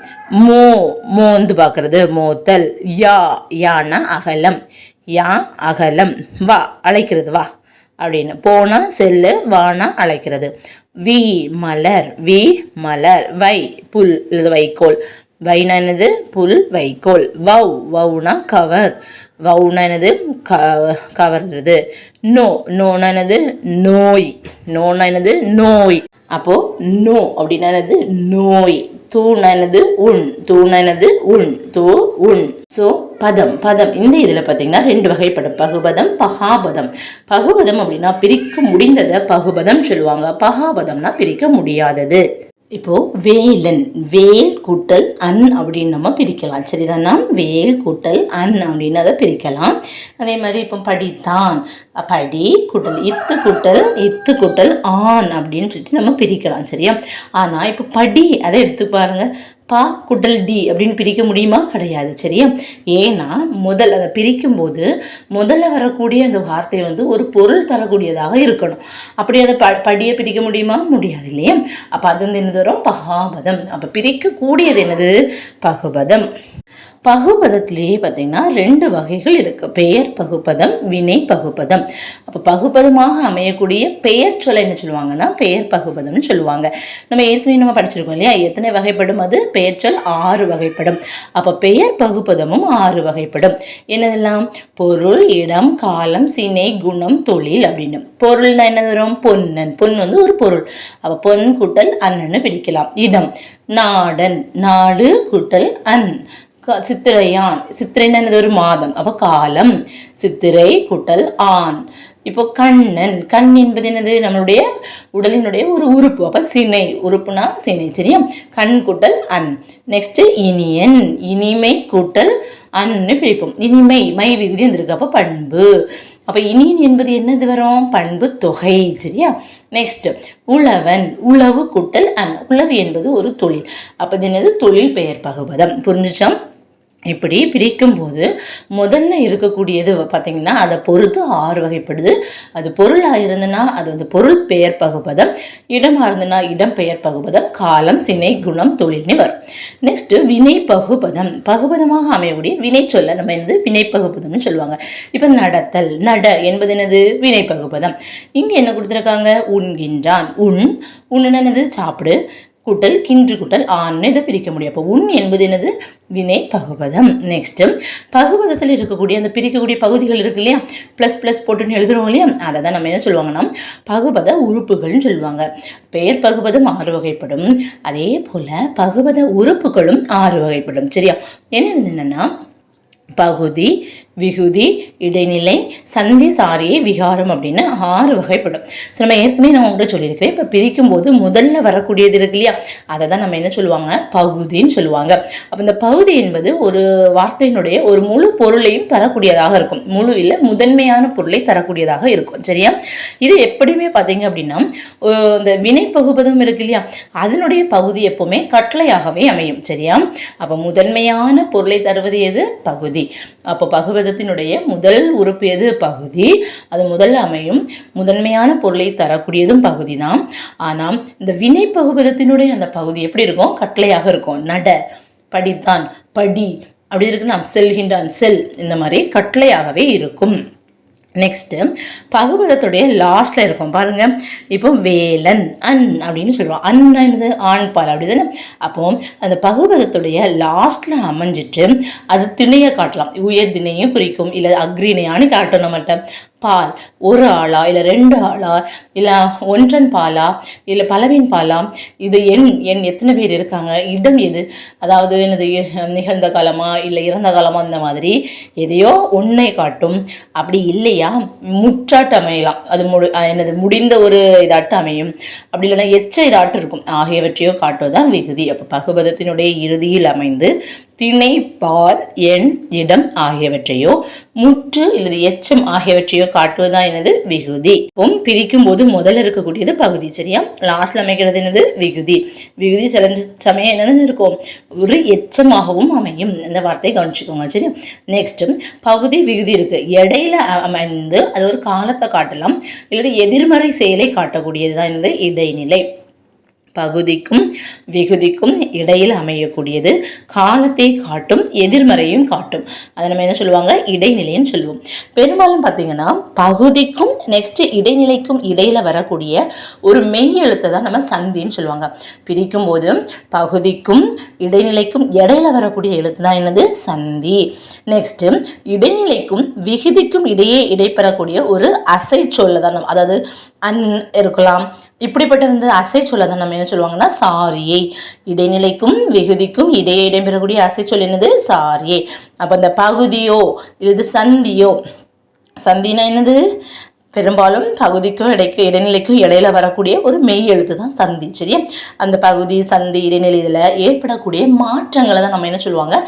மோந்து பார்க்கறது. மோத்தல். யானா அகலம். அகலம். வா அழைக்கிறது. வா அப்படின்னு. போனா செல்லு. வானா அழைக்கிறது. மலர். மலர். புல் அல்லது வைக்கோல். வைனா என்னது? புல், வைக்கோல். வவுனா கவர். வவுனா என்னது? கவர்றது. நோனா என்னது? நோய். நோனா என்னது? நோய். அப்போ நோ அப்படின்னா என்னது? நோய். தூணா என்னது? உன். ஸோ பதம். இந்த இதில் பார்த்தீங்கன்னா 2 வகைப்படும். பகுபதம், பகாபதம். பகுபதம் அப்படின்னா பிரிக்க முடிந்ததை பகுபதம் சொல்லுவாங்க. பகாபதம்னா பிரிக்க முடியாதது. இப்போ வேலன். வேல் கூட்டல் அன் அப்படின்னு நம்ம பிரிக்கலாம். சரிதானா? வேல் கூட்டல் அன் அப்படின்னு அதை பிரிக்கலாம். அதே மாதிரி இப்போ படித்தான். படி கூட்டல் இத்து கூட்டல் ஆண் அப்படின்னு சொல்லிட்டு நம்ம பிரிக்கலாம். சரியா? ஆனால் இப்போ படி அதை எடுத்து பாருங்க. பா கூட்டல் டி அப்படின்னு பிரிக்க முடியுமா? கிடையாது. சரியா? ஏன்னா அதை பிரிக்கும் போது முதல்ல வரக்கூடிய அந்த வார்த்தை வந்து ஒரு பொருள் தரக்கூடியதாக இருக்கணும். அப்படி அதை படியை பிரிக்க முடியுமா? முடியாது இல்லையா? அப்போ அது வந்து என்னது வரும்? பகாபதம். அப்போ பிரிக்கக்கூடியது என்னது? பகுபதம். பகுபதத்திலேயே பார்த்தீங்கன்னா 2 வகைகள் இருக்குது. பெயர் பகுபதம், வினை பகுபதம். அப்போ பகுபதமாக அமையக்கூடிய பெயர் சொல்ல என்ன சொல்லுவாங்கன்னா பெயர் பகுபதம்னு சொல்லுவாங்க. நம்ம ஏற்கனவே படிச்சிருக்கோம் இல்லையா? எத்தனை வகைப்படும் அது? பெயர் சொல் 6 வகைப்படும். அப்போ பெயர் பகுபதமும் 6 வகைப்படும். என்னதெல்லாம்? பொருள், இடம், காலம், சினை, குணம், தொழில் அப்படின்னு. பொருள்னா என்ன வரும்? பொன்னன். பொன் வந்து ஒரு பொருள். அப்போ பொன் கூட்டல் அன்னு பிரிக்கலாம். இடம் நாடன். நாடு கூட்டல் அன். சித்திரையான். சித்திரைன்னு என்னது? ஒரு மாதம். அப்போ காலம். சித்திரை கூட்டல் ஆண். இப்போ கண்ணன். கண் என்பது என்னது? நம்மளுடைய உடலினுடைய ஒரு உறுப்பு. அப்போ சினை. உறுப்புனா சினை. சரியா? கண் கூட்டல் அன். நெக்ஸ்ட் இனியன். இனிமை கூட்டல் அன்னு பிரிப்போம். இனிமை மை விகுதி வந்திருக்கு. அப்போ பண்பு. அப்போ இனியன் என்பது என்னது வரும்? பண்பு தொகை. சரியா? நெக்ஸ்ட் உழவன். உழவு கூட்டல் அன். உழவு என்பது ஒரு தொழில். அப்போ இது என்னது? தொழில் பெயர் பகுபதம். புரிஞ்சுச்சா? இப்படி பிரிக்கும்போது முதல்ல இருக்கக்கூடியது பார்த்திங்கன்னா அதை பொறுத்து 6 வகைப்படுது. அது பொருளாக இருந்ததுன்னா அது வந்து பொருள் பெயர் பகுபதம், இடமாக இருந்ததுன்னா இடம் பெயர் பகுபதம், காலம் சினை குணம் தொழில்னு வரும். நெக்ஸ்ட்டு வினை பகுபதம், பகுபதமாக அமையக்கூடிய வினை சொல்ல நம்ம என்னது வினை பகுபதம்னு சொல்லுவாங்க. இப்போ நடத்தல், நட என்பது என்னது வினை பகுபதம். இங்கே என்ன கொடுத்துருக்காங்க, உண்கின்றான், உண்ணுன்னு என்னது சாப்பிடு, கூட்டல் கின்று கூட்டல் ஆன்னு இதை பிரிக்க முடியும். அப்போ உன் என்பது என்னது வினை பகுபதம். நெக்ஸ்ட்டு பகுபதத்தில் இருக்கக்கூடிய அந்த பிரிக்கக்கூடிய பகுதிகள் இருக்கு இல்லையா, ப்ளஸ் ப்ளஸ் போட்டுன்னு எழுதுறோம் இல்லையா, அதை தான் நம்ம என்ன சொல்லுவாங்கன்னா பகுபத உறுப்புகள்னு சொல்லுவாங்க. பெயர் பகுபதம் 6 வகைப்படும், அதே போல் பகுபத உறுப்புகளும் 6 வகைப்படும். சரியா, என்னன்னா பகுதி, விகுதி, இடைநிலை, சந்தி, சாரியை, விகாரம் அப்படின்னு 6 வகைப்படும். ஸோ நம்ம ஏற்கனவே நான் உங்கள்கிட்ட சொல்லியிருக்கிறேன். இப்போ பிரிக்கும் போது முதல்ல வரக்கூடியது இருக்கு இல்லையா, அதை தான் நம்ம என்ன சொல்லுவாங்க பகுதின்னு சொல்லுவாங்க. அப்போ இந்த பகுதி என்பது ஒரு வார்த்தையினுடைய ஒரு முழு பொருளையும் தரக்கூடியதாக இருக்கும், முழு இல்லை முதன்மையான பொருளை தரக்கூடியதாக இருக்கும். சரியா, இது எப்படியுமே பார்த்தீங்க அப்படின்னா இந்த வினை பகுபதம் இருக்கு இல்லையா, அதனுடைய பகுதி எப்பவுமே கட்டளையாகவே அமையும். சரியா, அப்போ முதன்மையான பொருளை தருவது எது, பகுதி. அப்போ பகுபதத்தினுடைய முதல் உறுப்பு எது, பகுதி. அது முதல்ல அமையும், முதன்மையான பொருளை தரக்கூடியதும் பகுதி தான். ஆனால் இந்த வினை பகுபதத்தினுடைய அந்த பகுதி எப்படி இருக்கும், கட்டளையாக இருக்கும். நட, படித்தான், படி அப்படி இருக்குன்னா, செல்கின்றான், செல், இந்த மாதிரி கட்டளையாகவே இருக்கும். நெக்ஸ்ட்டு பகுபதத்துடைய லாஸ்ட்ல இருக்கும் பாருங்க. இப்போ வேலன், அன் அப்படின்னு சொல்லுவோம். அன் என்னது ஆண் பால், அப்படி தானே. அப்போ அந்த பகுபதத்துடைய லாஸ்ட்ல அமைஞ்சிட்டு அது திணையை காட்டலாம், உயர் திணையும் குறிக்கும், இல்லை அக்ரிணையான்னு காட்டும் நம்மள்கிட்ட. பால் ஒரு ஆளா, இல்லை 2 ஆளா, இல்லை ஒன்றன் பாலா, இல்லை பலவின் பாலா, இது எண் எத்தனை பேர் இருக்காங்க, இடம் எது, அதாவது என்னது நிகழ்ந்த காலமா இல்லை இறந்த காலமா, இந்த மாதிரி எதையோ ஒன்றை காட்டும். அப்படி இல்லையா முற்றாட்டு அமையலாம், அது என்னது முடிந்த ஒரு இதாட்டு அமையும், அப்படி இல்லைன்னா எச்ச இதாட்டு இருக்கும், ஆகியவற்றையோ காட்டுவதுதான் விகுதி. அப்போ பகுபதத்தினுடைய இறுதியில் அமைந்து திணை, பால், எண், இடம் ஆகியவற்றையோ முற்று இல்லது எச்சம் ஆகியவற்றையோ காட்டுவதுதான் என்னது விகுதி. பிரிக்கும் போது முதல்ல இருக்கக்கூடியது பகுதி. சரியா, லாஸ்ட்ல அமைக்கிறது என்னது விகுதி. விகுதி சில சமயம் என்னன்னு இருக்கும், ஒரு எச்சமாகவும் அமையும். இந்த வார்த்தையை கவனிச்சுக்கோங்க. சரி, நெக்ஸ்ட் பகுதி விகுதி இருக்கு, இடையில அமைந்து அது ஒரு காலத்தை காட்டலாம், இல்லது எதிர்மறை செயலை காட்டக்கூடியதுதான் என்னது இடைநிலை. பகுதிக்கும் விகுதிக்கும் இடையில் அமையக்கூடியது, காலத்தை காட்டும், எதிர்மறையும் காட்டும். அதை நம்ம என்ன சொல்லுவாங்க, இடைநிலைன்னு சொல்லுவோம். பெரும்பாலும் பார்த்தீங்கன்னா பகுதிக்கும் நெக்ஸ்ட் இடைநிலைக்கும் இடையில வரக்கூடிய ஒரு மெய் எழுத்தை தான் நம்ம சந்தின்னு சொல்லுவாங்க. பிரிக்கும் போது பகுதிக்கும் இடைநிலைக்கும் இடையில வரக்கூடிய எழுத்து தான் என்னது சந்தி. நெக்ஸ்ட் இடைநிலைக்கும் விகுதிக்கும் இடையே இடைப்பெறக்கூடிய ஒரு அசை சொல்ல தான், அதாவது அன் இருக்கலாம், இப்படிப்பட்ட வந்து அசை சொல்ல தான் நம்ம என்ன சொல்லுவாங்கன்னா சாரியை. இடைநிலைக்கும் விகுதிக்கும் இடையே இடம்பெறக்கூடிய அசை சொல் என்னது சாரியை. அப்போ அந்த பகுதியோ இல்லது சந்தியோ, சந்தினா என்னது பெரும்பாலும் பகுதிக்கும் இடைநிலைக்கும் இடையில வரக்கூடிய ஒரு மெய் எழுத்து தான் சந்தி. சரியா, அந்த பகுதி சந்தி இடைநிலை இதில் ஏற்படக்கூடிய மாற்றங்களை தான் நம்ம என்ன சொல்லுவாங்க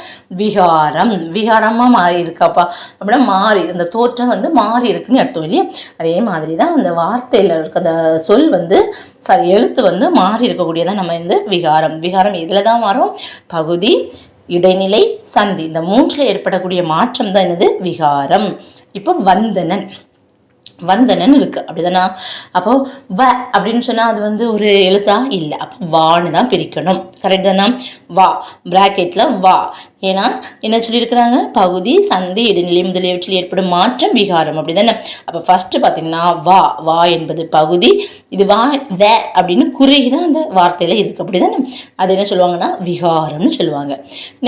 விகாரம். விகாரமாக மாறி இருக்காப்பா அப்படின்னா மாறி, அந்த தோற்றம் வந்து மாறி இருக்குன்னு அர்த்தம் இல்லையா. அதே மாதிரி தான் அந்த வார்த்தையில் இருக்க அந்த சொல் வந்து எழுத்து வந்து மாறி இருக்கக்கூடியதான் நம்ம வந்து விகாரம். விகாரம் இதில் தான் வரும், பகுதி இடைநிலை சந்தி, இந்த 3ல் ஏற்படக்கூடிய மாற்றம் தான் என்னது விகாரம். இப்போ வந்தனன், வந்தனன் இருக்கு அப்படிதானா. அப்போ வ அப்படின்னு சொன்னா அது வந்து ஒரு எழுத்தா இல்லை, அப்போ வான்னு தான் பிரிக்கணும். கரெக்ட் தானா, வா பிராக்கெட்ல வா. ஏன்னா என்ன சொல்லியிருக்கிறாங்க, பகுதி சந்தி இடைநிலை முதலியவற்றில் ஏற்படும் மாற்றம் விகாரம் அப்படிதானே. அப்போ ஃபர்ஸ்ட் பார்த்தீங்கன்னா வா, வா என்பது பகுதி, இது வா வே அப்படின்னு குறுகிதான் அந்த வார்த்தையில இருக்கு அப்படிதானே. அது என்ன சொல்லுவாங்கன்னா விகாரம்னு சொல்லுவாங்க.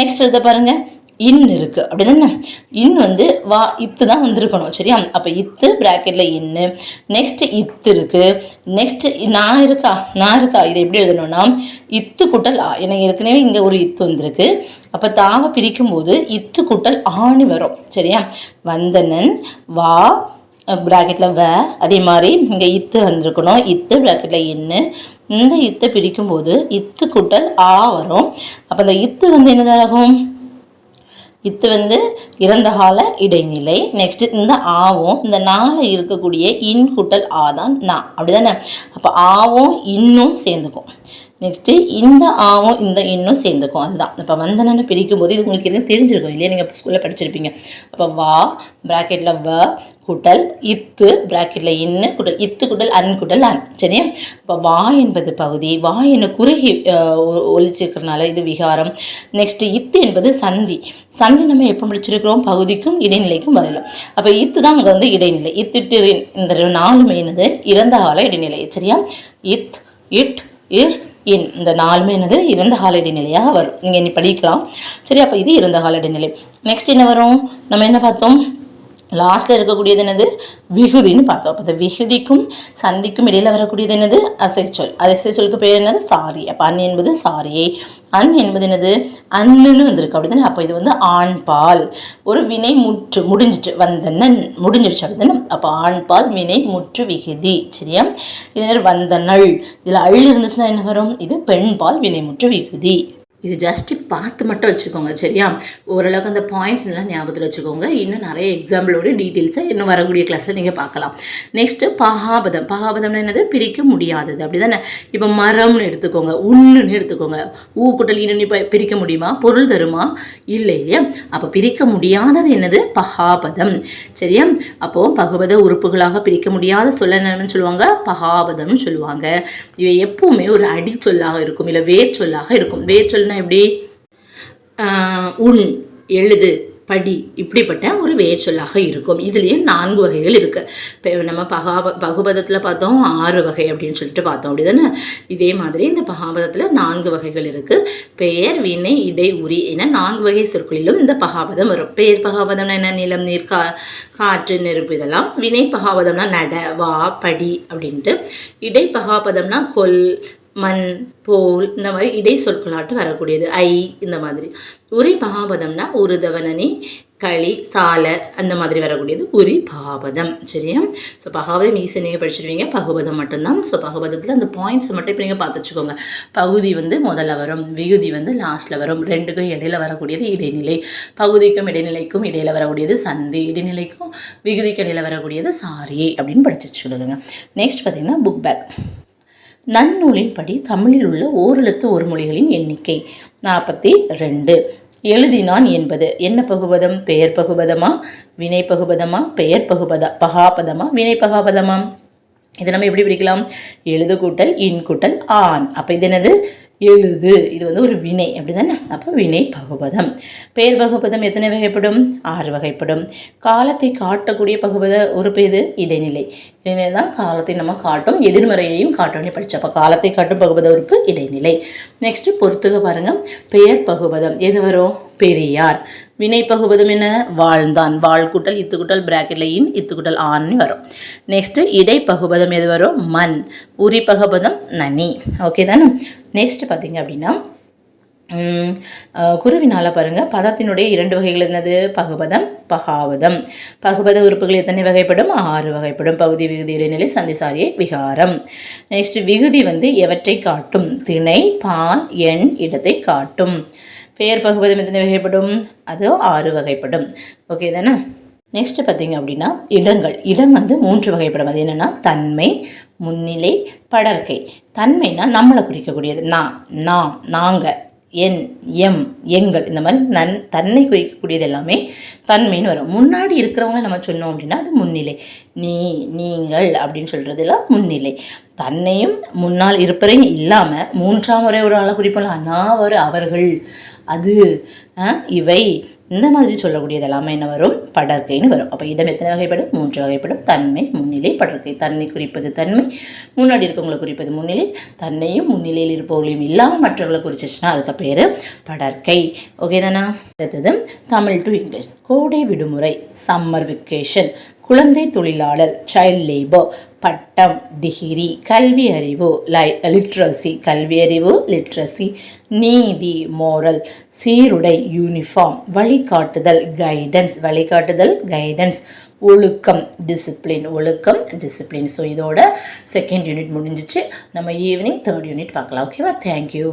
நெக்ஸ்ட் எழுத பாருங்க, இன் இருக்குது அப்படிதானே. இன் வந்து வா இத்து தான் வந்திருக்கணும். சரியா, அப்போ இத்து பிராக்கெட்டில் இன்னு. நெக்ஸ்ட் இத்து இருக்குது. நெக்ஸ்ட் நான் இருக்கா, இதை எப்படி எழுதணும்னா இத்து கூட்டல் ஆ. எனக்கு ஏற்கனவே இங்கே ஒரு இத்து வந்திருக்கு, அப்போ தாவை பிரிக்கும் போது இத்து கூட்டல் ஆணி வரும். சரியா, வந்தனன் வா பிராக்கெட்டில் வ, அதே மாதிரி இங்கே இத்து வந்திருக்கணும், இத்து பிராக்கெட்டில் இன்னு. இந்த இத்தை பிரிக்கும் போது இத்து கூட்டல் ஆ வரும். அப்போ அந்த இத்து வந்து என்னதாகும், இத்து வந்து இறந்த கால இடைநிலை. நெக்ஸ்ட் இந்த ஆவும் இந்த நாளை இருக்கக்கூடிய இன் கூட்டல் ஆ தான் நா அப்படிதானே. அப்போ ஆவும் இன்னும் சேர்ந்துக்கும். நெக்ஸ்ட்டு இந்த ஆவும் இந்த இன்னும் சேர்ந்துக்கும். அதுதான் இப்போ வந்தனன்னு பிரிக்கும் போது இது உங்களுக்கு எதுவும் தெரிஞ்சிருக்கும் இல்லையா, நீங்கள் ஸ்கூலில் படிச்சிருப்பீங்க. அப்போ வா ப்ராக்கெட்டில் வ குட்டல் இத்து ப்ராக்கெட்டில் இன்னு குட்டல் இத்து குட்டல் அன் குட்டல் அன். சரியா? இப்போ வா என்பது பகுதி, வா என்ன குறுகி ஒழிச்சிருக்கிறதுனால இது விகாரம். நெக்ஸ்ட்டு இத்து என்பது சந்தி. சந்தி நம்ம எப்போ முடிச்சிருக்கிறோம்? பகுதிக்கும் இடைநிலைக்கும் வரலாம். அப்போ இத்து தான் அங்கே வந்து இடைநிலை. இத்திட்டு இந்த 4 என்னது இறந்த கால இடைநிலை. சரியா? இத் இட் இர் இன் இந்த 4 என்னது இறந்த கால இடைநிலையாக வரும். நீங்கள் இனி படிக்கலாம். சரி, அப்போ இது இறந்த கால இடைநிலை. நெக்ஸ்ட் என்ன வரும்? நம்ம என்ன பார்த்தோம்? லாஸ்ட்டில் இருக்கக்கூடியது என்னது? விகுதின்னு பார்த்தோம். அப்போ இந்த விகுதிக்கும் சந்திக்கும் இடையில் வரக்கூடியது என்னது? அசைச்சொல். அசைச்சொலுக்கு பேர் என்னது? சாரி. அப்போ அன் என்பது சாரியை, அன் என்பது என்னது? அன்னுன்னு வந்திருக்கு அப்படி தானே. அப்போ இது வந்து ஆண் பால். ஒரு வினை முற்று முடிஞ்சிட்டு வந்தனன் முடிஞ்சிடுச்சு அப்படி தானே. அப்போ ஆண் பால் வினை முற்று விகுதி. சரியா? இது வந்தனள். இதில் அள் இருந்துச்சுன்னா என்ன வரும்? இது பெண் பால் வினை முற்று விகுதி. இது ஜஸ்ட்டு பார்த்து மட்டும் வச்சுக்கோங்க. சரியா? ஓரளவுக்கு அந்த பாயிண்ட்ஸ் எல்லாம் ஞாபகத்தில் வச்சுக்கோங்க. இன்னும் நிறைய எக்ஸாம்பிளோட டீட்டெயில்ஸை இன்னும் வரக்கூடிய கிளாஸில் நீங்கள் பார்க்கலாம். நெக்ஸ்ட்டு பகாபதம். பகாபதம்னு என்னது? பிரிக்க முடியாதது அப்படி தானே. இப்போ மரம்னு எடுத்துக்கோங்க, உண்ணுன்னு எடுத்துக்கோங்க. ஊ குட்டல் இன்னும் இப்போ பிரிக்க முடியுமா? பொருள் தருமா? இல்லை இல்லையா? அப்போ பிரிக்க முடியாதது என்னது? பகாபதம். சரியா? அப்போது பகுபத உறுப்புகளாக பிரிக்க முடியாத சொல்ல என்னன்னு சொல்லுவாங்க? பகாபதம்னு சொல்லுவாங்க. இவை எப்பவுமே ஒரு அடி சொல்லாக இருக்கும், இல்லை வேர் சொல்லாக இருக்கும். வேர் சொல் எப்படி? உன், எழுது, படி இப்படிப்பட்ட ஒரு வேர் சொல்லாக இருக்கும். இதுலேயும் 4 வகைகள் இருக்குது. இப்போ நம்ம பகுபதத்தில் பார்த்தோம் 6 வகை அப்படின்னு சொல்லிட்டு பார்த்தோம் அப்படி தானே. இதே மாதிரி இந்த பகாபதத்தில் 4 வகைகள் இருக்குது. பெயர், வினை, இடை, உரி என 4 வகை சொற்களிலும் இந்த பகாபதம் வரும். பெயர் பகாபதம்னா என்ன? நிலம், நீர், காற்று, நெருப்பு இதெல்லாம். வினை பகாபதம்னா நட, வா, படி அப்படின்ட்டு. இடை பகாபதம்னா கொல், மண், போல் இந்த மாதிரி இடை சொற்களாட்டு வரக்கூடியது. ஐ இந்த மாதிரி. உரி பகாபதம்னா உருதவனனி, களி, சாலை அந்த மாதிரி வரக்கூடியது உரி பகாபதம். சரியா? ஸோ பகாபதம் ஈஸியாக நீங்கள் படிச்சிருவீங்க. பகுபதம் மட்டும்தான். ஸோ பகுபதத்தில் அந்த பாயிண்ட்ஸ் மட்டும் இப்போ நீங்கள் பார்த்து வச்சுக்கோங்க. பகுதி வந்து முதல்ல வரும், விகுதி வந்து லாஸ்ட்டில் வரும். 2க்கும் இடையில வரக்கூடியது இடைநிலை. பகுதிக்கும் இடைநிலைக்கும் இடையில வரக்கூடியது சந்தி. இடைநிலைக்கும் விகுதிக்கு இடையில வரக்கூடியது சாரியை அப்படின்னு படிச்சு வச்சுக்கிடுங்க. நெக்ஸ்ட் பார்த்தீங்கன்னா புக் பேக். நன்னூலின்படி தமிழில் உள்ள ஓரெழுத்து ஒரு மொழிகளின் எண்ணிக்கை 42. எழுதினான் என்பது என்ன பகுபதம்? பெயர் பகுபதமா, வினை பகுபதமா, பெயர் பகாபதமா, வினை பகாபதமா? இதை நம்ம எப்படி பிரிக்கலாம்? எழுது கூட்டல் இன் கூட்டல் ஆண். அப்போ இது என்னது? எழுது. இது வந்து ஒரு வினை அப்படி தானே. அப்போ வினை பகுபதம். பெயர் பகுபதம் எத்தனை வகைப்படும்? 6 வகைப்படும். காலத்தை காட்டக்கூடிய பகுபத உறுப்பு இது இடைநிலை. இடைநிலை தான் காலத்தை நம்ம காட்டும், எதிர்மறையையும் காட்டணும் படித்தோம். அப்போ காலத்தை காட்டும் பகுபத உறுப்பு இடைநிலை. நெக்ஸ்ட்டு பொறுத்துக பாருங்கள். பெயர் பகுபதம் எது வரும்? பெரியார். வினை பகுபதம் என்ன? வாழ்ந்தான். வாழ் கூட்டல் இத்து கூட்டல் பிராக்கெட்டில் இன் இத்து கூட்டல் ஆன்னு வரும். நெக்ஸ்ட்டு இடை பகுபதம் எது வரும்? மண். உரி பகுபதம் நனி. ஓகே தானே. நெக்ஸ்ட் பார்த்தீங்க அப்படின்னா குருவினால் பாருங்கள். பதத்தினுடைய 2 வகைகள் என்னது? பகுபதம், பகாபதம். பகுபத உறுப்புகள் எத்தனை வகைப்படும்? 6 வகைப்படும். பகுதி, விகுதி, இடைநிலை, சந்தி, சாரியை, விகாரம். நெக்ஸ்ட் விகுதி வந்து எவற்றை காட்டும்? திணை, பால், எண், இடத்தை காட்டும். பெயர் பகுபதம் எத்தனை வகைப்படும்? அது 6 வகைப்படும். ஓகே தானே. நெக்ஸ்ட்டு பார்த்தீங்க அப்படின்னா இடங்கள். இடம் வந்து 3 வகைப்படும். அது என்னென்னா தன்மை, முன்னிலை, படர்க்கை. தன்மைனா நம்மளை குறிக்கக்கூடியது. நாம், நாங்கள், என், எம், எங்கள் இந்த மாதிரி தன்னை குறிக்கக்கூடியது எல்லாமே தன்மைன்னு வரும். முன்னாடி இருக்கிறவங்க நம்ம சொன்னோம் அப்படின்னா அது முன்னிலை. நீ, நீங்கள் அப்படின்னு சொல்கிறதுலாம் முன்னிலை. தன்னையும் முன்னால் இருப்பறையும் இல்லாமல் 3ஆம் முறை ஒரு ஆளை குறிப்போம். நான், அவர்கள், அது, இவை இந்த மாதிரி சொல்லக்கூடியது எல்லாமே என்ன வரும்? படர்க்கைன்னு வரும். அப்போ இடம் எத்தனை வகைப்படும்? 3 வகைப்படும். தன்மை, முன்னிலை, படர்க்கை. தன்னை குறிப்பது தன்மை, முன்னாடி இருக்கவங்களை குறிப்பது முன்னிலை. தன்னையும் முன்னிலையில் இருப்பவர்களையும் இல்லாமல் மற்றவர்களை குறிச்சிச்சுன்னா அதுக்கு பேர் படர்க்கை. ஓகே தானா? அடுத்தது தமிழ் டு இங்கிலீஷ். கோடை விடுமுறை, சம்மர் வெக்கேஷன், குழந்தை தொழிலாளர், சைல்ட் லேபர், பட்டம், டிகிரி, கல்வி அறிவு, லிட்ரஸி, கல்வி அறிவு, லிட்ரஸி, நீதி, மோரல், சீருடை, யூனிஃபார்ம், வழிகாட்டுதல், கைடன்ஸ், வழிகாட்டுதல், கைடன்ஸ், ஒழுக்கம், டிசிப்ளின், ஒழுக்கம், டிசிப்ளின். ஸோ இதோட 2nd யூனிட் முடிஞ்சிச்சு. நம்ம ஈவினிங் 3rd யூனிட் பார்க்கலாம். ஓகேவா? தேங்க்யூ.